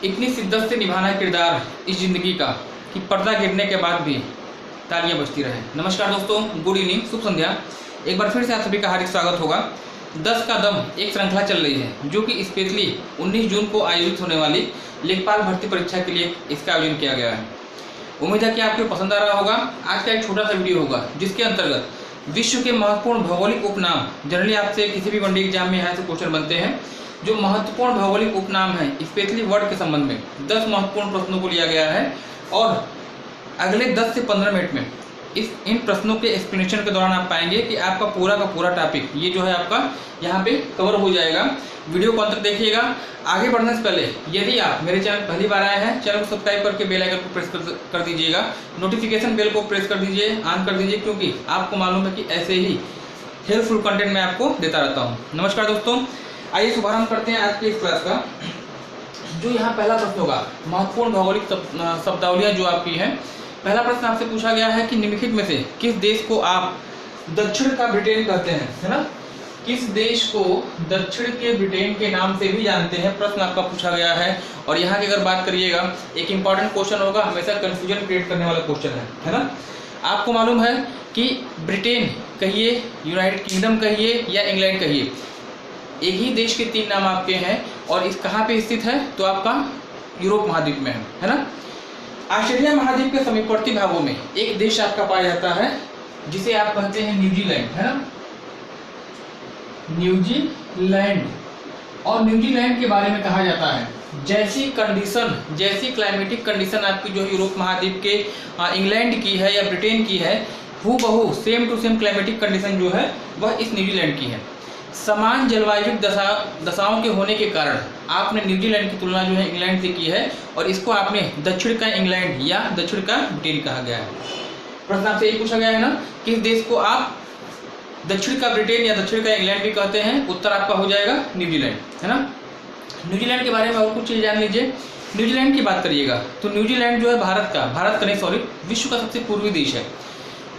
इतनी शिद्दत से निभाना किरदार इस जिंदगी का कि पर्दा गिरने के बाद भी तालियां बजती रहे। नमस्कार दोस्तों, गुड इवनिंग, शुभ संध्या। एक बार फिर से आप सभी का हार्दिक स्वागत होगा। 10 का दम एक श्रृंखला चल रही है जो कि स्पेशली 19 जून को आयोजित होने वाली लेखपाल भर्ती परीक्षा के लिए इसका आयोजन किया गया है। उम्मीद है कि आपको पसंद आ रहा होगा। आज का एक छोटा सा वीडियो होगा जिसके अंतर्गत विश्व के महत्वपूर्ण भौगोलिक उपनाम, जनरली आपसे किसी भी वनडे एग्जाम में यहाँ से क्वेश्चन बनते हैं, जो महत्वपूर्ण भौगोलिक उपनाम है स्पेशली वर्ड के संबंध में 10 महत्वपूर्ण प्रश्नों को लिया गया है और अगले 10 से 15 मिनट में इन प्रश्नों के एक्सप्लेनेशन के दौरान आप पाएंगे कि आपका पूरा का पूरा टॉपिक ये जो है आपका यहाँ पे कवर हो जाएगा। वीडियो को अंत तक देखिएगा। आगे बढ़ने से पहले यदि आप मेरे चैनल पहली बार आए हैं, चैनल को सब्सक्राइब करके बेल आइकन को प्रेस कर दीजिएगा। नोटिफिकेशन बेल को प्रेस कर दीजिए, ऑन कर दीजिए, क्योंकि आपको मालूम है कि ऐसे ही हेल्पफुल कंटेंट मैं आपको देता रहता हूँ। नमस्कार दोस्तों, आइए शुभारंभ करते हैं आज के इस क्लास का। जो यहाँ पहला प्रश्न होगा, महत्वपूर्ण भौगोलिक शब्दावलियाँ जो आपकी हैं। पहला प्रश्न आपसे पूछा गया है कि निम्नलिखित में से किस देश को आप दक्षिण का ब्रिटेन कहते हैं, है ना? किस देश को दक्षिण के ब्रिटेन के नाम से भी जानते हैं, प्रश्न आपका पूछा गया है। और यहाँ की अगर बात करिएगा, एक इंपॉर्टेंट क्वेश्चन होगा, हमेशा कंफ्यूजन क्रिएट करने वाला क्वेश्चन है ना? आपको मालूम है कि ब्रिटेन कहिए, यूनाइटेड किंगडम कहिए या इंग्लैंड कहिए, एक ही देश के 3 नाम आपके हैं और इस कहाँ पे स्थित है तो आपका यूरोप महाद्वीप में है ना? ऑस्ट्रेलिया महाद्वीप के समीपवर्ती भागों में एक देश आपका पाया जाता है जिसे आप कहते हैं न्यूजीलैंड, है ना? न्यूजीलैंड। और न्यूजीलैंड के बारे में कहा जाता है जैसी कंडीशन, जैसी क्लाइमेटिक कंडीशन आपकी जो यूरोप महाद्वीप के इंग्लैंड की है या ब्रिटेन की है, हूबहू same to same climatic condition जो है वह इस न्यूजीलैंड की है। समान जलवायु दशाओं के होने के कारण आपने न्यूजीलैंड की तुलना जो है इंग्लैंड से की है और इसको आपने दक्षिण का इंग्लैंड या दक्षिण का ब्रिटेन कहा गया है। प्रश्न आपसे यही पूछा गया है ना, किस देश को आप दक्षिण का ब्रिटेन या दक्षिण का इंग्लैंड भी कहते हैं? उत्तर आपका हो जाएगा न्यूजीलैंड, है ना? न्यूजीलैंड के बारे में और कुछ चीज़ जान लीजिए। न्यूजीलैंड की बात करिएगा तो न्यूजीलैंड जो है विश्व का सबसे पूर्वी देश है।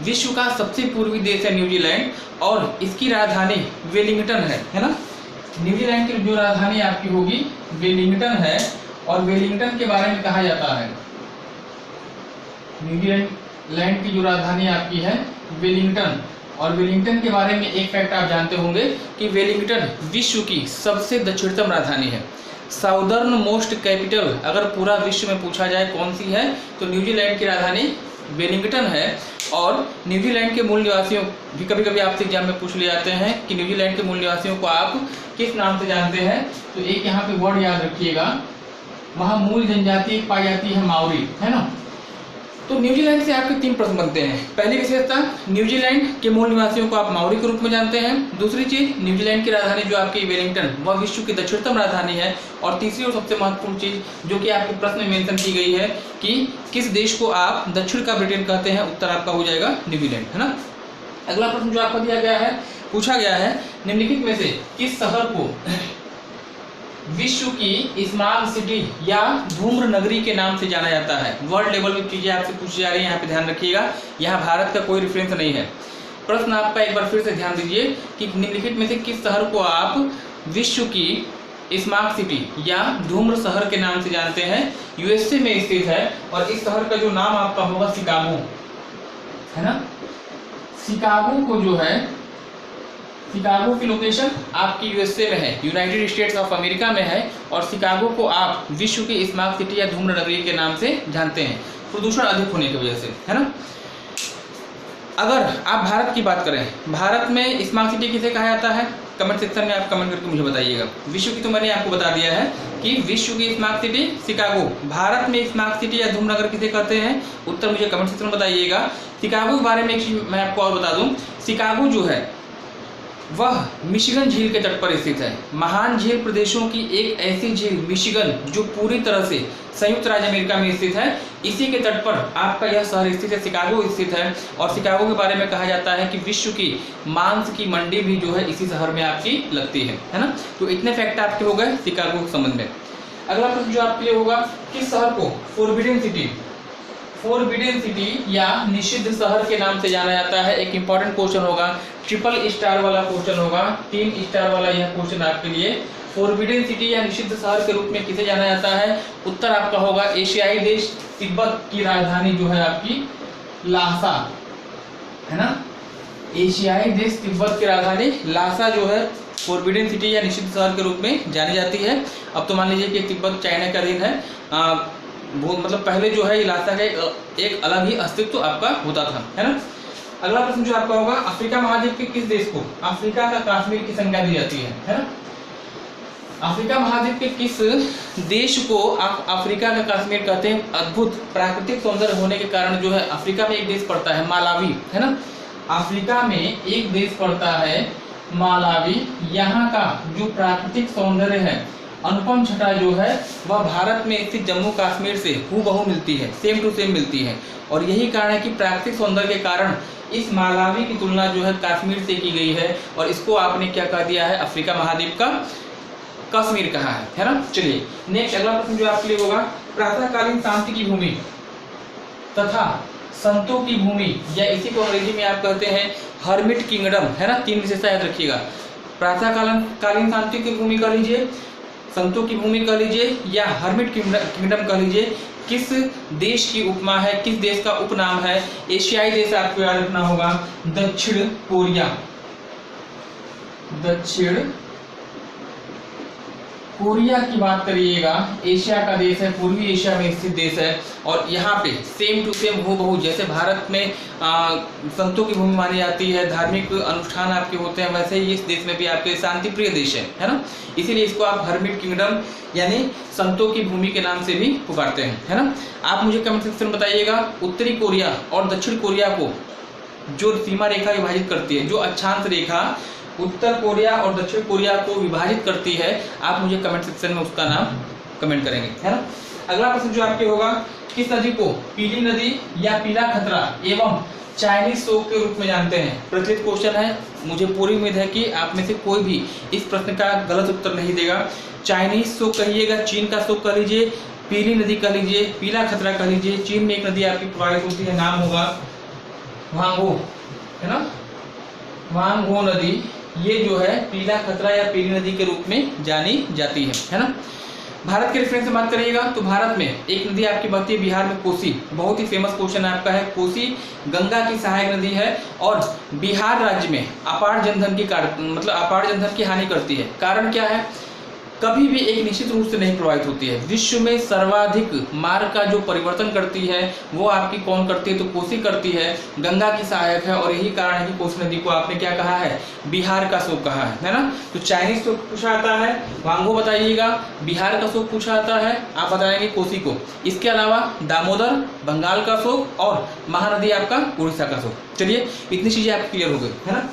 विश्व का सबसे पूर्वी देश है न्यूजीलैंड और इसकी राजधानी वेलिंगटन है ना? न्यूजीलैंड की जो राजधानी आपकी होगी वेलिंगटन है और वेलिंगटन के बारे में कहा जाता है, न्यूजीलैंड की जो राजधानी आपकी है वेलिंगटन, और वेलिंगटन के बारे में एक फैक्ट आप जानते होंगे कि वेलिंगटन विश्व की सबसे दक्षिणतम राजधानी है। साउदर्न मोस्ट कैपिटल अगर पूरा विश्व में पूछा जाए कौन सी है तो न्यूजीलैंड की राजधानी वेलिंगटन है। और न्यूजीलैंड के मूल निवासियों भी कभी कभी आपसे एग्जाम में पूछ ले जाते हैं कि न्यूजीलैंड के मूल निवासियों को आप किस नाम से जानते हैं, तो एक यहाँ पे वर्ड याद रखिएगा, वहाँ मूल जनजाति पाई जाती है माओरी, है ना? तो न्यूजीलैंड से आपके 3 प्रश्न बनते हैं। पहली विशेषता, न्यूजीलैंड के मूल निवासियों को आप माओरी के रूप में जानते हैं। दूसरी चीज, न्यूजीलैंड की राजधानी जो आपकी वेलिंगटन वह विश्व की दक्षिणतम राजधानी है। और तीसरी और सबसे महत्वपूर्ण चीज जो कि आपके प्रश्न में मेंशन की गई है कि किस देश को आप दक्षिण का ब्रिटेन कहते हैं, उत्तर आपका हो जाएगा न्यूजीलैंड, है ना? अगला प्रश्न जो आपको दिया गया है, पूछा गया है निम्नलिखित में से किस शहर को विश्व की स्मार्ट सिटी या धूम्र नगरी के नाम से जाना जाता है? वर्ल्ड लेवल में चीजें आपसे पूछी जा रही है, यहाँ पे ध्यान रखिएगा, यहाँ भारत का कोई रेफरेंस नहीं है। प्रश्न आपका एक बार फिर से ध्यान दीजिए कि निम्नलिखित में से किस शहर को आप विश्व की स्मार्ट सिटी या धूम्र शहर के नाम से जानते हैं? यूएसए में स्थित है और इस शहर का जो नाम आपका होगा शिकागो, है ना? शिकागो को जो है, शिकागो की लोकेशन आपकी यूएसए में है, यूनाइटेड स्टेट्स ऑफ अमेरिका में है और शिकागो को आप विश्व की स्मार्ट सिटी या धूम्र नगरी के नाम से जानते हैं, प्रदूषण अधिक होने की वजह से, है ना? अगर आप भारत की बात करें, भारत में स्मार्ट सिटी किसे कहा जाता है? कमेंट सेक्शन में आप कमेंट करके मुझे बताइएगा। विश्व की तो मैंने आपको बता दिया है कि विश्व की स्मार्ट सिटी शिकागो। भारत में स्मार्ट सिटी या धूम्र नगर किसे कहते हैं? उत्तर मुझे कमेंट सेक्शन में बताइएगा। शिकागो के बारे में एक चीज मैं आपको और बता दूं, शिकागो जो है वह मिशिगन झील के तट पर स्थित है। महान झील प्रदेशों की एक ऐसी झील मिशिगन जो पूरी तरह से संयुक्त राज्य अमेरिका में स्थित है, इसी के तट पर आपका यह शहर स्थित है, शिकागो स्थित है। और शिकागो के बारे में कहा जाता है कि विश्व की मांस की मंडी भी जो है इसी शहर में आपकी लगती है ना? तो इतने फैक्ट आपके हो गए शिकागो के संबंध में। अगला प्रश्न जो आपके लिए होगा, किस शहर को फोरबिडन सिटी या निषिद्ध शहर के नाम से जाना जाता है? एक इंपॉर्टेंट क्वेश्चन होगा, ट्रिपल स्टार वाला क्वेश्चन होगा, 3 स्टार वाला यह क्वेश्चन आपके लिए फोरबिडन सिटी या निषिद्ध शहर के रूप में किसे जाना जाता है? उत्तर आपका होगा एशियाई देश तिब्बत की राजधानी जो है आपकी लासा, है ना। एशियाई देश तिब्बत की राजधानी लासा जो है फोरबिडन सिटी या निषिद्ध शहर के रूप में जानी जाती है। अब तो मान लीजिए कि तिब्बत चाइना का अधीन है, मतलब पहले जो है लासा का एक अलग ही अस्तित्व आपका होता था, है ना। अगला प्रश्न जो आपका होगा, अफ्रीका महाद्वीप के किस देश को अफ्रीका का कश्मीर की संज्ञा दी जाती है ना। अफ्रीका महाद्वीप के किस देश को आप अफ्रीका का कश्मीर कहते हैं? अद्भुत प्राकृतिक सौंदर्य होने के कारण जो है अफ्रीका में एक देश पड़ता है मालावी, है ना। अफ्रीका में एक देश पड़ता है मालावी। यहाँ का जो प्राकृतिक सौंदर्य है, अनुपम छटा जो है वह भारत में स्थित जम्मू कश्मीर से हूबहू मिलती है, सेम टू सेम मिलती है। और यही कारण है कि प्राकृतिक सौंदर्य के कारण इस मालावी की तुलना जो है कश्मीर से की गई है और इसको आपने क्या कह दिया है? अफ्रीका महाद्वीप का कश्मीर कहा है ना। चलिए नेक्स्ट अगला प्रश्न जो आपके लिए होगा, प्रातःकालीन शांति की भूमि तथा संतों की भूमि, या इसी को अंग्रेजी में आप कहते हैं हर्मिट किंगडम, है ना। 3 विशेषता याद रखिएगा। प्रातःकालीन शांति की भूमि कह लीजिए, संतों की भूमि कह लीजिए, या हर्मिट किंगडम कह लीजिए। किस देश की उपमा है, किस देश का उपनाम है? एशियाई देश आपको याद रखना होगा, दक्षिण कोरिया। दक्षिण कोरिया की बात करिएगा, एशिया का देश है, पूर्वी एशिया में स्थित देश है। और यहाँ पे सेम टू सेम हूबहू जैसे भारत में संतों की भूमि मानी जाती है, धार्मिक अनुष्ठान आपके होते हैं, वैसे ही इस देश में भी आपके शांति प्रिय देश है ना। इसीलिए इसको आप हर्मिट किंगडम यानी संतों की भूमि के नाम से भी पुकारते हैं, है ना। आप मुझे कमेंट सेक्शन में बताइएगा, उत्तरी कोरिया और दक्षिण कोरिया को जो सीमा रेखा विभाजित करती है, जो अक्षांश रेखा उत्तर कोरिया और दक्षिण कोरिया को विभाजित करती है, आप मुझे कमेंट सेक्शन में उसका नाम कमेंट करेंगे, है ना। अगला प्रश्न जो आपके होगा, किस नदी को पीली नदी या पीला खतरा एवं चाइनीज शोक के रूप में जानते हैं? प्रचलित क्वेश्चन है, मुझे पूरी उम्मीद है कि आप में से कोई भी इस प्रश्न का गलत उत्तर नहीं देगा। चाइनीज शोक कहिएगा, चीन का शोक कह लीजिए, पीली नदी कह लीजिए, पीला खतरा कह लीजिए। चीन में एक नदी आपकी प्रवाहित होती है, नाम होगा वांगो, है ना। वांगो नदी ये जो है पीला खतरा या पीली नदी के रूप में जानी जाती है ना। भारत के रेफरेंस से बात करिएगा तो भारत में एक नदी आपकी बहती है बिहार में, कोसी। बहुत ही फेमस क्वेश्चन आपका है। कोसी गंगा की सहायक नदी है और बिहार राज्य में अपार जनधन की अपार जनधन की हानि करती है। कारण क्या है? कभी भी एक निश्चित रूप से नहीं प्रभावित होती है। विश्व में सर्वाधिक मार्ग का जो परिवर्तन करती है वो आपकी कौन करती है? तो कोसी करती है, गंगा की सहायक है। और यही कारण है कि कोसी नदी को आपने क्या कहा है? बिहार का शोक कहा है ना। तो चाइनीज शोक पूछा आता है, वांगो बताइएगा, बिहार का शोक पूछा आता है, आप बताएंगे कोसी को। इसके अलावा दामोदर बंगाल का शोक और महानदी आपका उड़ीसा का शोक। चलिए इतनी चीजें आप क्लियर हो गई, है ना।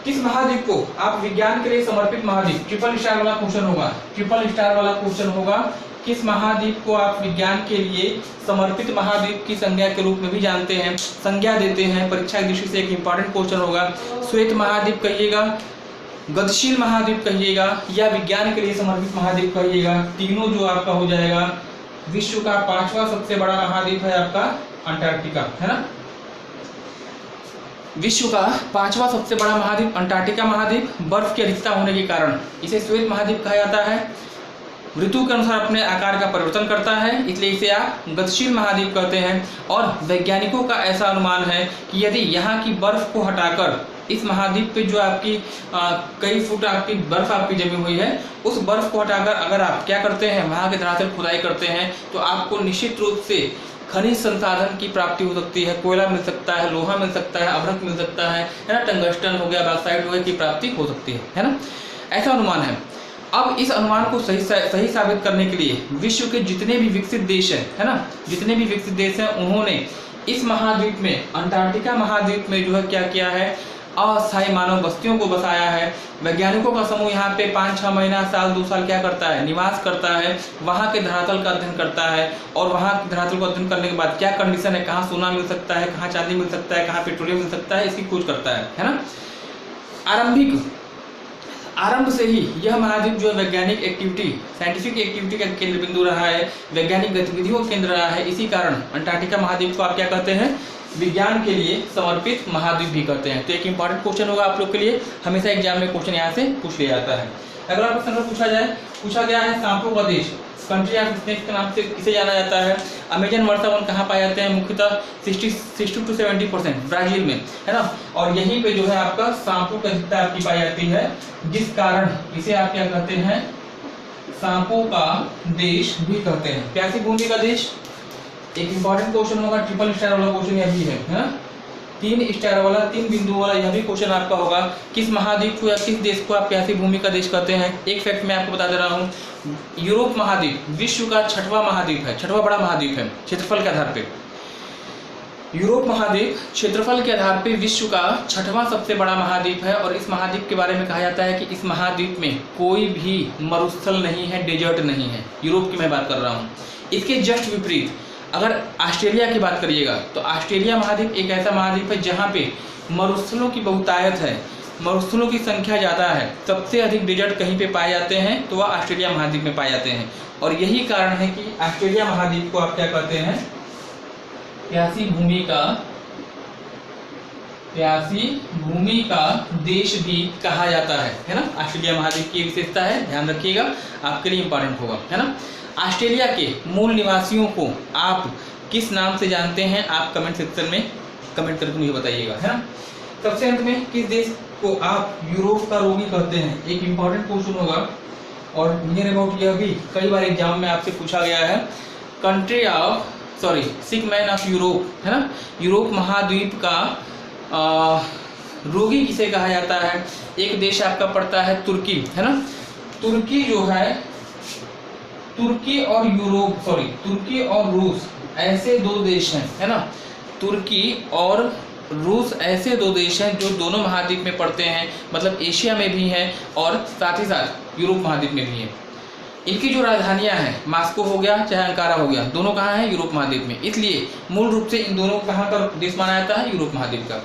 किस महाद्वीप को आप विज्ञान के लिए समर्पित महाद्वीप, ट्रिपल स्टार वाला क्वेश्चन होगा, ट्रिपल स्टार वाला क्वेश्चन होगा। किस महाद्वीप को आप विज्ञान के लिए समर्पित महाद्वीप की संज्ञा के रूप में भी जानते हैं, संज्ञा देते हैं? परीक्षा की दृष्टि से एक इंपॉर्टेंट क्वेश्चन होगा। श्वेत महाद्वीप कहिएगा, गतिशील महाद्वीप कहिएगा, या विज्ञान के लिए समर्पित महाद्वीप कहिएगा। तीनों जो आपका हो जाएगा। विश्व का 5वां सबसे बड़ा महाद्वीप है आपका अंटार्कटिका, है ना। विश्व का 5वां सबसे बड़ा महाद्वीप अंटार्कटिका महाद्वीप बर्फ की अधिकता होने के कारण इसे श्वेत महाद्वीप कहा जाता है। ऋतु के अनुसार अपने आकार का परिवर्तन करता है, इसलिए इसे आप गतिशील महाद्वीप कहते हैं। और वैज्ञानिकों का ऐसा अनुमान है कि यदि यहाँ की बर्फ को हटाकर इस महाद्वीप पे जो आपकी कई फुट आपकी बर्फ आपकी जमी हुई है, उस बर्फ को हटाकर अगर आप क्या करते हैं, वहाँ के धरातल खुदाई करते हैं, तो आपको निश्चित रूप से खनिज संसाधन की प्राप्ति हो सकती है। कोयला मिल सकता है, लोहा मिल सकता है, अभ्रक मिल सकता है ना, टंगस्टन हो गया, बॉक्साइट हो गया की प्राप्ति हो सकती है ना। ऐसा अनुमान है। अब इस अनुमान को सही साबित करने के लिए विश्व के जितने भी विकसित देश हैं, है ना, जितने भी विकसित देश हैं, उन्होंने इस महाद्वीप में, अंटार्कटिका महाद्वीप में जो है क्या किया है, अस्थायी मानव बस्तियों को बसाया है। वैज्ञानिकों का समूह यहाँ पे 5-6 महीना, साल 2 साल क्या करता है, निवास करता है, वहाँ के धरातल का अध्ययन करता है। और वहाँ के धरातल को अध्ययन करने के बाद क्या कंडीशन है, कहाँ सोना मिल सकता है, कहाँ चांदी मिल सकता है, कहाँ पेट्रोलियम मिल सकता है, इसकी खोज करता है ना। आरंभ से ही यह महाद्वीप जो है वैज्ञानिक एक्टिविटी, साइंटिफिक एक्टिविटी का केंद्र बिंदु रहा है, वैज्ञानिक गतिविधियों का केंद्र रहा है। इसी कारण अंटार्कटिका महाद्वीप को आप क्या कहते हैं, विज्ञान के लिए समर्पित महाद्वीप भी कहते हैं। तो एक इंपॉर्टेंट क्वेश्चन होगा आप लोग के लिए, हमेशा एग्जाम में क्वेश्चन यहाँ से पूछ लिया जाता है। अगला प्रश्न अगर पूछा गया है सांपों का देश, कंट्री ऑफ स्नेक्स के नाम से किसे जाना जाता है? अमेजन वर्षा वन कहाँ पाए जाते हैं? मुख्यतः 60 to 70% ब्राजील में, है ना। और यहीं पे जो है आपका सांपों की अधिकता आपकी पाई जाती है, जिस कारण इसे आप क्या कहते हैं? सांपों का देश भी कहते हैं। प्यासी भूमि का देश एक इंपॉर्टेंट क्वेश्चन होगा, ट्रिपल स्टार वाला क्वेश्चन यह भी है ना, 3 स्टार वाला 3 बिंदुओं वाला यह भी क्वेश्चन आपका होगा। किस महाद्वीप को या किस देश को आप प्यासी भूमि का देश कहते हैं? एक फैक्ट मैं आपको बता दे रहा हूँ, यूरोप महाद्वीप विश्व का 6वां महाद्वीप है, 6वां बड़ा महाद्वीप है क्षेत्रफल के आधार पे। यूरोप महाद्वीप क्षेत्रफल के आधार पे विश्व का 6वां सबसे बड़ा महाद्वीप है, और इस महाद्वीप के बारे में कहा जाता है कि इस महाद्वीप में कोई भी मरुस्थल नहीं है, डेजर्ट नहीं है। यूरोप की मैं बात कर रहा हूँ। इसके जस्ट विपरीत अगर ऑस्ट्रेलिया की बात करिएगा तो ऑस्ट्रेलिया महाद्वीप एक ऐसा महाद्वीप है जहाँ पे मरुस्थलों की बहुतायत है, मरुस्थलों की संख्या ज़्यादा है। सबसे अधिक डेजर्ट कहीं पे पाए जाते हैं तो वह ऑस्ट्रेलिया महाद्वीप में पाए जाते हैं, और यही कारण है कि ऑस्ट्रेलिया महाद्वीप को आप क्या कहते हैं? प्यासी भूमि का देश भी कहा जाता है ना। ऑस्ट्रेलिया महाद्वीप की विशेषता है, ध्यान रखिएगा, आपके लिए इंपॉर्टेंट होगा, है ना। ऑस्ट्रेलिया के मूल निवासियों को आप किस नाम से जानते हैं? आप कमेंट सेक्शन में कमेंट करके मुझे बताइएगा, है ना। सबसे अंत में किस देश को आप यूरोप का रोगी कहते हैं? एक इंपॉर्टेंट क्वेश्चन होगा, और नियर अबाउट यह भी कई बार एग्जाम में आपसे पूछा गया है। सिक मैन ऑफ यूरोप, है ना। यूरोप महाद्वीप का रोगी किसे कहा जाता है? एक देश आपका पड़ता है तुर्की, है ना। तुर्की जो है, तुर्की और रूस ऐसे 2 देश हैं, है ना। तुर्की और रूस ऐसे 2 देश हैं जो दोनों महाद्वीप में पड़ते हैं, मतलब एशिया में भी हैं और साथ ही साथ यूरोप महाद्वीप में भी हैं। इनकी जो राजधानियां हैं, मॉस्को हो गया चाहे अंकारा हो गया, दोनों कहाँ हैं? यूरोप महाद्वीप में। इसलिए मूल रूप से इन दोनों को कहाँ का देश माना जाता है? यूरोप महाद्वीप का।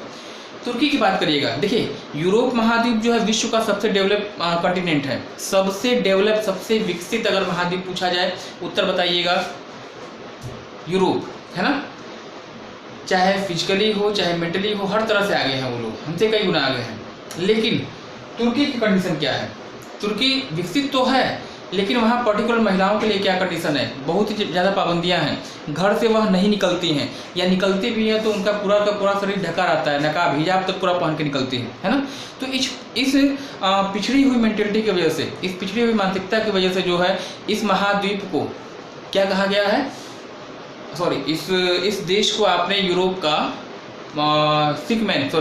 तुर्की की बात करिएगा, देखिए यूरोप महाद्वीप जो है विश्व का सबसे डेवलप कॉन्टिनेंट है, सबसे डेवलप, सबसे विकसित अगर महाद्वीप पूछा जाए, उत्तर बताइएगा यूरोप, है ना। चाहे फिजिकली हो चाहे मेंटली हो, हर तरह से आगे हैं वो लोग, हमसे कई गुना आगे हैं। लेकिन तुर्की की कंडीशन क्या है? तुर्की विकसित तो है, लेकिन वहाँ पर्टिकुलर महिलाओं के लिए क्या कंडीशन है? बहुत ही ज़्यादा पाबंदियाँ हैं। घर से वह नहीं निकलती हैं, या निकलती भी हैं तो उनका पूरा का पूरा शरीर ढका रहता है, नकाब हिजाब तक पूरा पहन के निकलती हैं, है ना। तो इस पिछड़ी हुई मेंटेलिटी की वजह से, इस पिछड़ी हुई मानसिकता की वजह से जो है इस महाद्वीप को क्या कहा गया है? इस देश को आपने यूरोप का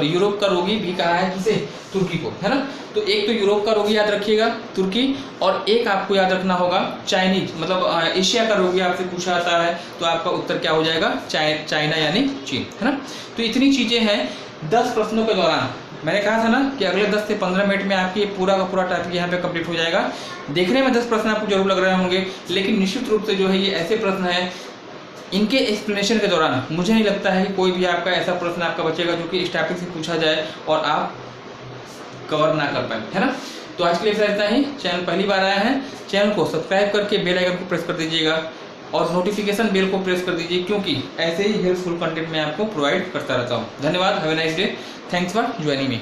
यूरोप का रोगी भी कहा है, किसे? तुर्की को, है ना। तो एक तो यूरोप का रोगी याद रखिएगा, तुर्की, और एक आपको याद रखना होगा चाइनीज, मतलब एशिया का रोगी आपसे पूछा जाता है तो आपका उत्तर क्या हो जाएगा? चाइना यानी चीन, है ना। तो इतनी चीज़ें हैं 10 प्रश्नों के दौरान। मैंने कहा था ना कि अगले 10 से 15 मिनट में आपकी पूरा का पूरा टॉपिक यहाँ पे कंप्लीट हो जाएगा। देखने में 10 प्रश्न आपको जरूर लग रहे होंगे, लेकिन निश्चित रूप से जो है ये ऐसे प्रश्न हैं, इनके एक्सप्लेनेशन के दौरान मुझे नहीं लगता है कि कोई भी आपका ऐसा प्रश्न आपका बचेगा जो कि इस टॉपिक से पूछा जाए और आप कवर ना कर पाए, है ना। तो आज के लिए इतना ही। चैनल पहली बार आया है, चैनल को सब्सक्राइब करके बेल आइकन को प्रेस कर दीजिएगा, और नोटिफिकेशन बेल को प्रेस कर दीजिए, क्योंकि ऐसे ही हेल्पफुल कंटेंट मैं आपको प्रोवाइड करता रहता हूँ। धन्यवाद, have a nice day, thanks for joining me.